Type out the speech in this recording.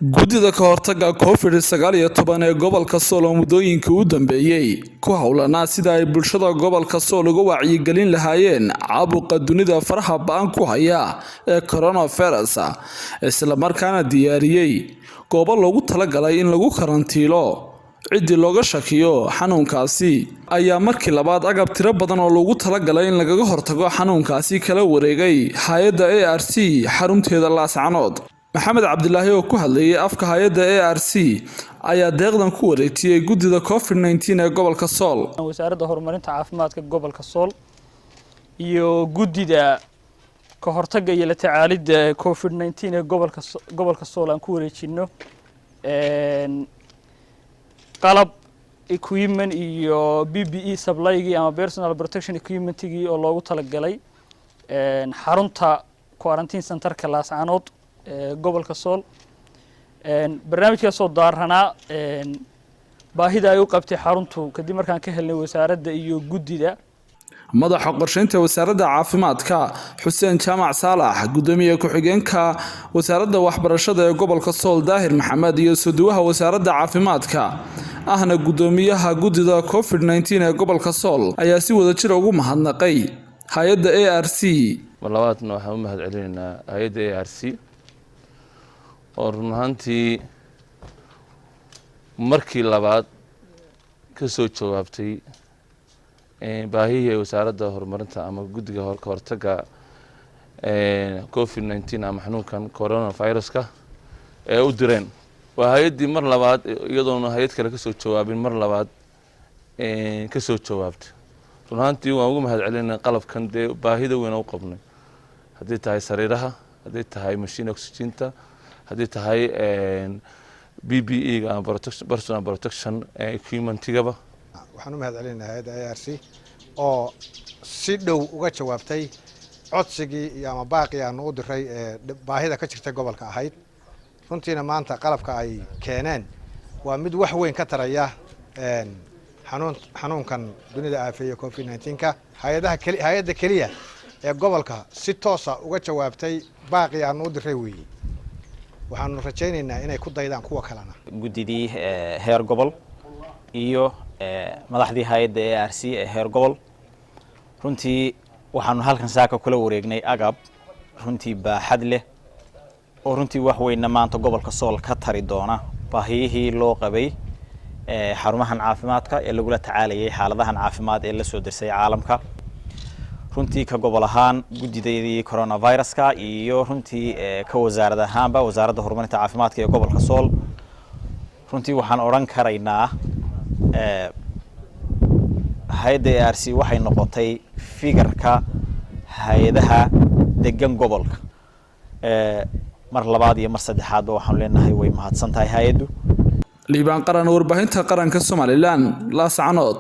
Guddida ka hortagga Covid-19 ee gobolka Sool oo muddooyinkii u dambeeyay ku hawlanaa sida ay bulshada gobolka Sool uga wacyigelin lahaayeen caabuqa dunida faraha ba'an ku haya ee coronavirus isla markaana diyaariyay goobo loogu talagalay in lagu karantiilo cidii looga shakiyo xanuunkaasi ayaa markii labaad agab tiro badan oo loogu talagalay in lagaga hortago xanuunkaasi kala wareegay hay'adda ARC xarunteeda Laascanood Maxamed Cabdilaahi oo ku hadlayay afka hay'adda ARC ayaa deeqdan ku wareejiyay guddida Covid-19 ee gobolka Sool wasaaradda horumarinta caafimaadka gobolka Sool iyo guddida ka hortagga iyo la tacaalidda Covid-19 ee gobolka Sool aan ku wareejino qalab equipment iyo PPE supply ama personal protection equipment oo loogu talagalay xarunta quarantine center-ka Laascanood gobolka Sool barnaamijka soo daarana baahida ay u qabtay xaruntu kadib markaan ka helnay wasaaradda iyo guddida madaxa qorsheynta wasaaradda caafimaadka Xuseen Jaamac Saalax gudoomiye ku-xigeenka wasaaradda waxbarashada ee gobolka Sool Daahir Maxamed iyo suduwaha wasaaradda caafimaadka ahna gudoomiyaha guddida Covid-19 ee gobolka Sool ayaa si wada jir ugu mahadnaqay hay'adda ARC labaadna waxaan u mahadcelinaynaa hay'adda ARC oo run ahaantii markii labaad ka soo jawaabtay baahihii wasaaradda horumarinta ama guddiga hortagga Covid-19 ama xanuunkan coronavirus-ka ee u direen waa hay'addii mar labaad iyadoona hay'ad kale ka soo jawaabin mar labaad ka soo jawaabtay run ahaantii waan ugu mahadcelinaynaa qalabkan dee baahida weyn u qabnay haddii tahay sariiraha haddii tahay machine oxygen-ta haddii tahay PPE ama personal protection equipment-gaba waxaan u mahadcelinayaa hay'adda ARC oo si dhow uga jawaabtay codsigii iyo ama baaqii aan u diray baahida ka jirta gobolka ahayd runtiina maanta qalabka ay keeneen waa mid wax weyn ka taraya xanuunkan dunida aafeeya Covid-19 hay'adda kaliya ee gobolka si toos ah uga jawaabtay baaqii aan u diray weeyii waxaanu rajaynaynaa inay ku daydaan kuwa kalena guddidii heer gobol iyo madaxdii hay'adda ARC ee heer gobol runtii waxaanu halkan saaka kula wareegnay agab runtii baaxad leh oo runtii wax weyn maanta gobolka Sool ka tari doona baahiyihii loo qabay xarumahan caafimaadka ee lagu la tacaalayay xaaladahan caafimaad ee la soo dirsay caalamka runtii ka gobol ahaan guddideedii coronavirus-ka iyo runtii ka wasaarad ahaanba wasaaradda horumarinta caafimaadka ee gobolka Sool runtii waxaan oran karaynaa hay'adda ARC waxay noqotay figarka hay'adaha degan gobolka mar labaad iyo mar saddexaad waxaan leenahay way mahadsantahay hay'addu liibaan qaran warbaahinta qaranka Soomaaliland Laascanood